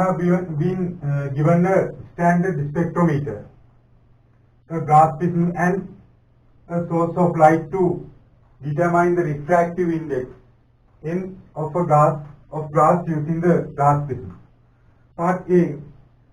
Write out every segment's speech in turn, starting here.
have been given a standard spectrometer, a glass prism and a source of light to determine the refractive index of glass using the glass prism. Part A,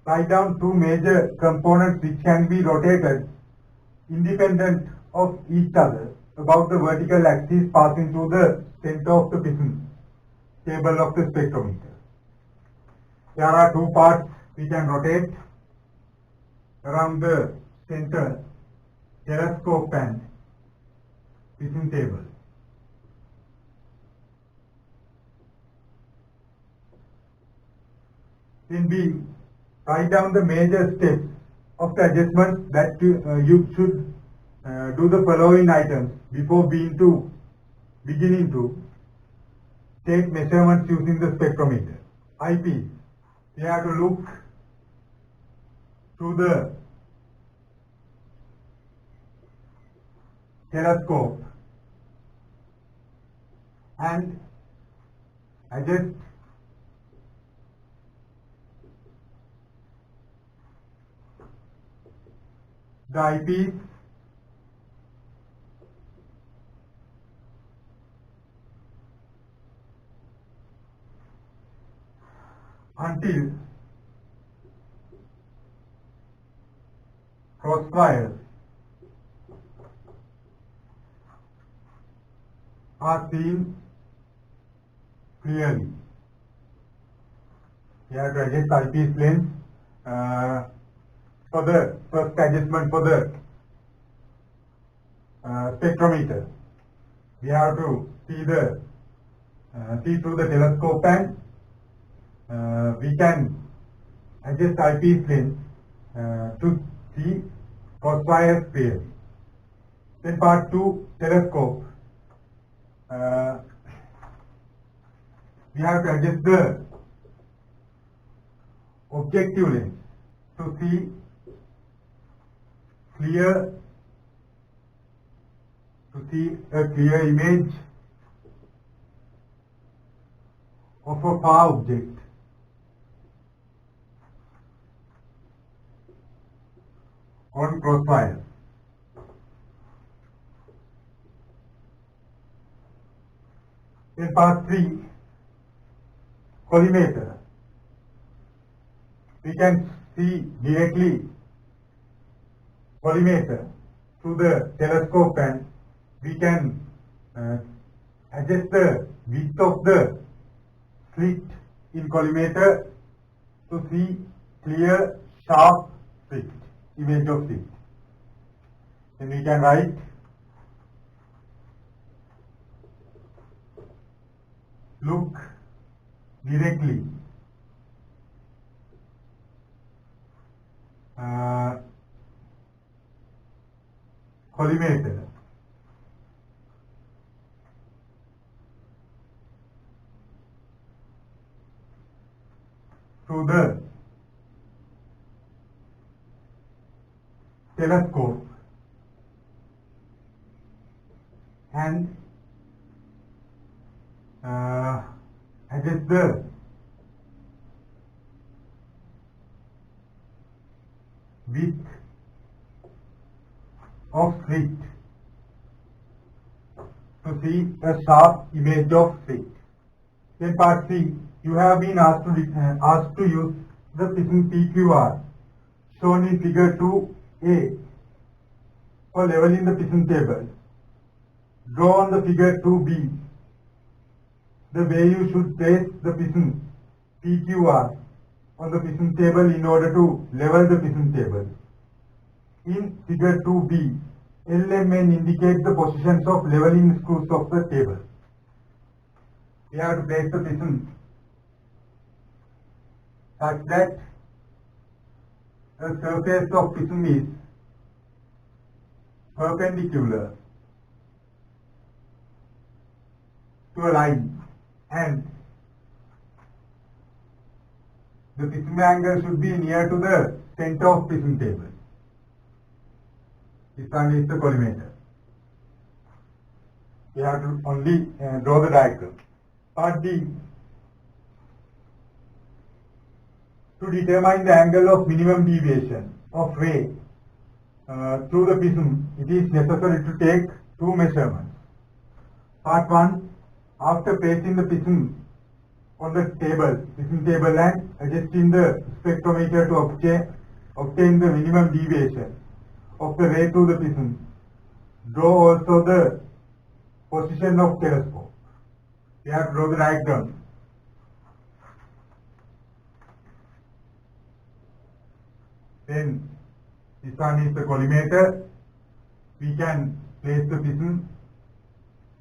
write down two major components which can be rotated independent of each other about the vertical axis passing through the center of the prism table of the spectrometer. There are two parts we can rotate around the center, telescope and prism table. Then B, write down the major steps of the adjustments that you should do the following items before beginning to take measurements using the spectrometer. IP, we have to look through the telescope and adjust the eyepiece until crosswires are seen clearly. We have to adjust eyepiece lens for the first adjustment for the spectrometer. We have to see through the telescope and we can adjust eyepiece lens to see crosswires clearly. Then part 2, telescope. We have to adjust the objective lens to see a clear image of a far object. On crossfire. In part 3, collimator. We can see directly collimator through the telescope and we can adjust the width of the slit in collimator to see clear, sharp slit, image of slit. Then we can write look directly collimator through the telescope and adjust the width of slit to see a sharp image of slit. Then part C, you have been asked to use the prism PQR shown in figure 2A for leveling the prism table. Draw on the figure 2B the way you should place the prism PQR on the prism table in order to level the prism table. In figure 2B, L and N indicate the positions of leveling screws of the table. We have to place the prism such that the surface of prism is perpendicular to a line and the prism angle should be near to the center of prism table. This one is the collimator. We have to only draw the diagram. Part D. To determine the angle of minimum deviation of ray through the prism, it is necessary to take two measurements. Part 1, after placing the prism on the prism table and adjusting the spectrometer to obtain the minimum deviation of the ray through the prism, draw also the position of telescope. We have to draw the diagram. Then this one is the collimator. We can place the prism.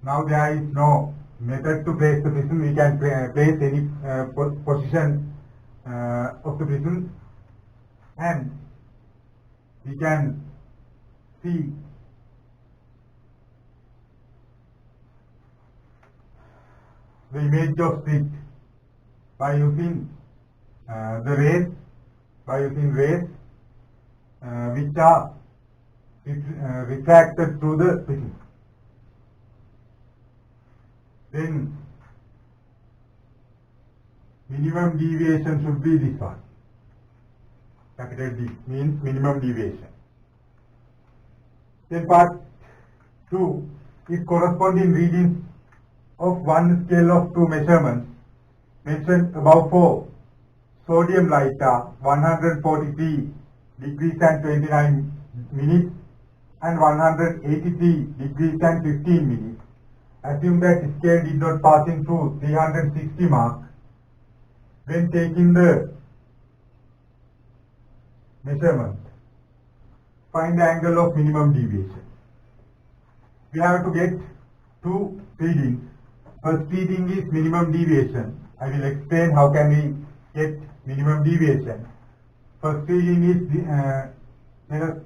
Now there is no method to place the prism. We can place any position of the prism, and we can see the image of slit by using the rays, which are refracted through the prism. Then minimum deviation should be this one. Capital D means minimum deviation. Then part 2 is corresponding readings of one scale of two measurements mentioned above for sodium light are 143 degrees and 29 minutes and 183 degrees and 15 minutes. Assume that scale did not passing through 360 mark. When taking the measurement, find the angle of minimum deviation. We have to get two readings. First reading is minimum deviation. I will explain how can we get minimum deviation. First reading is the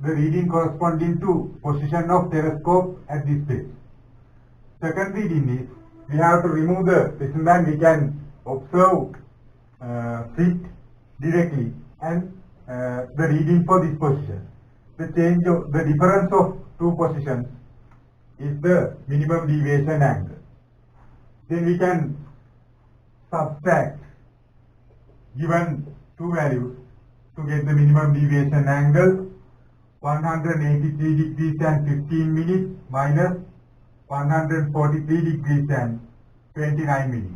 reading corresponding to position of telescope at this place. Second reading is we have to remove the prism and we can observe slit directly and the reading for this position. The difference of two positions is the minimum deviation angle. Then we can subtract given two values to get the minimum deviation angle. 183 degrees and 15 minutes minus 143 degrees and 29 minutes.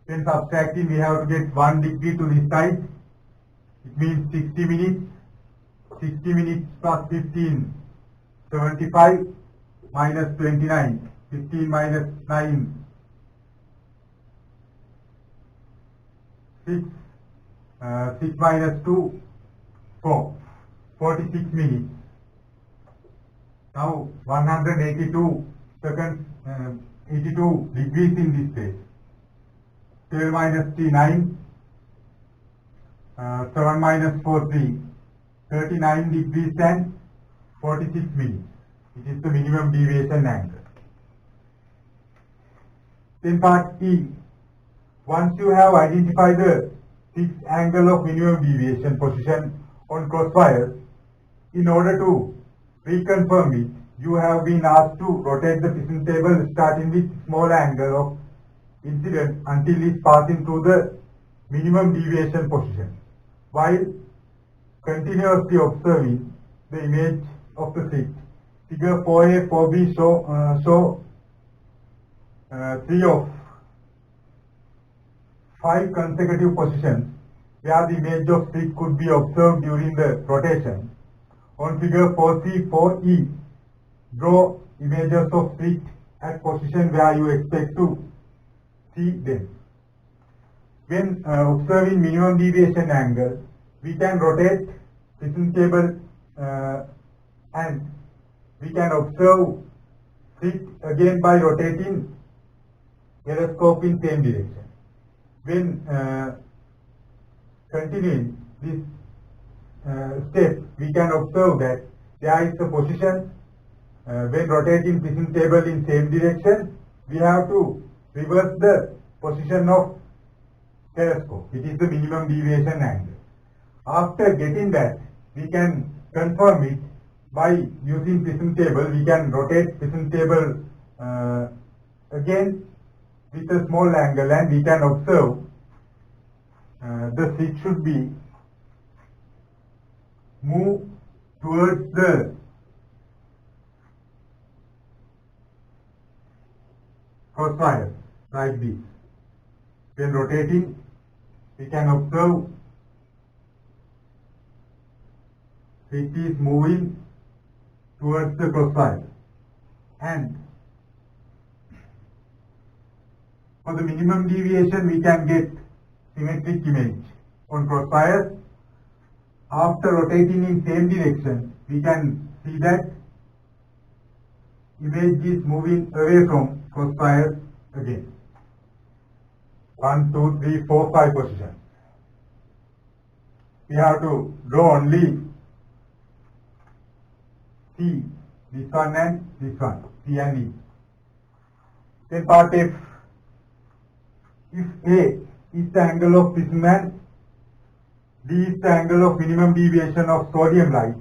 Then subtracting, we have to get 1 degree to this side. It means 60 minutes. 60 minutes plus 15, 75 minus 29. 15 minus 9, 6. 6 minus 2, 4. 46 minutes. Now 182 seconds, 82 degrees in this place. 12 minus 3, 9. 7 minus 4, 3. 39 degrees and 46 minutes. It is the minimum deviation angle. Then part E. Once you have identified the fixed angle of minimum deviation position on crosswire, in order to reconfirm it, you have been asked to rotate the prism table starting with small angle of incidence until it is passing through the minimum deviation position, while continuously observing the image of the slit. Figure 4a, 4b show 3 of 5 consecutive positions where the image of slit could be observed during the rotation. On figure 4c, 4e, draw images of slit at position where you expect to see them. When observing minimum deviation angle, we can rotate prism table and we can observe slit again by rotating telescope in same direction. When continuing this step, we can observe that there is a position when rotating prism table in same direction. We have to reverse the position of telescope. It is the minimum deviation angle. After getting that, we can confirm it by using prism table. We can rotate prism table again with a small angle and we can observe the stick should be moved towards the crosswire like this. When rotating, we can observe it is moving towards the crosswire, and for the minimum deviation we can get symmetric image on crosswire. After rotating in same direction, we can see that image is moving away from crosswire again. 1, 2, 3, 4, 5 positions. We have to draw only C, this one and this one, C and E. Then part F. If A is the angle of prism and D is the angle of minimum deviation of sodium light,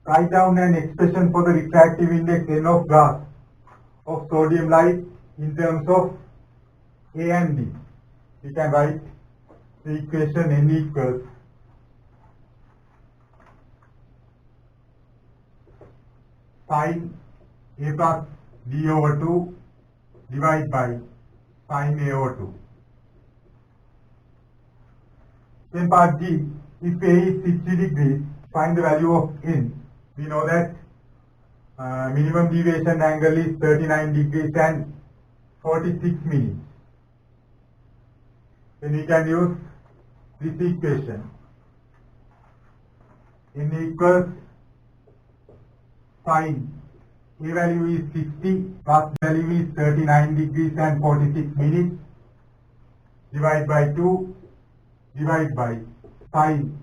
write down an expression for the refractive index N of glass of sodium light in terms of A and D. We can write the equation N equals sin A plus D over 2 divided by sin A over 2. Then part G, if A is 60 degrees, find the value of N. We know that minimum deviation angle is 39 degrees and 46 minutes. Then we can use this equation. N equals sin A value is 60 plus value is 39 degrees and 46 minutes divided by 2 divided by sin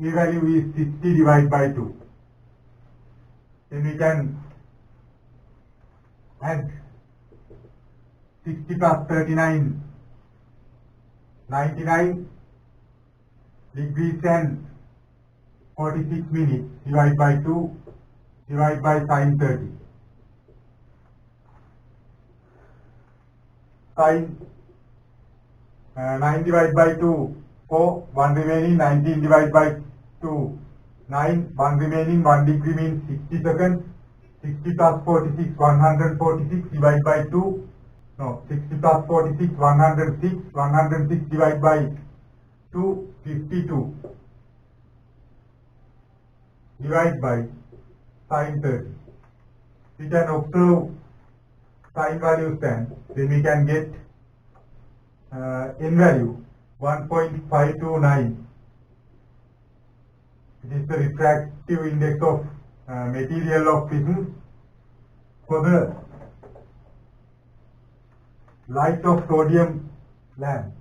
A value is 60 divided by 2. Then we can add 60 plus 39, 99 degrees and 46 minutes divided by 2 divided by sin 30. Sin 9 divided by 2, 4, 1 remaining, 19 divided by 2, 9, 1 remaining, 1 degree means 60 seconds, 60 plus 46, 146 divided by 2, no, 60 plus 46, 106, 106 divided by 2, 52, divided by sin 30. We can observe sin value stand, then we can get N value 1.529. It is the refractive index of material of prism for the light of sodium lamp.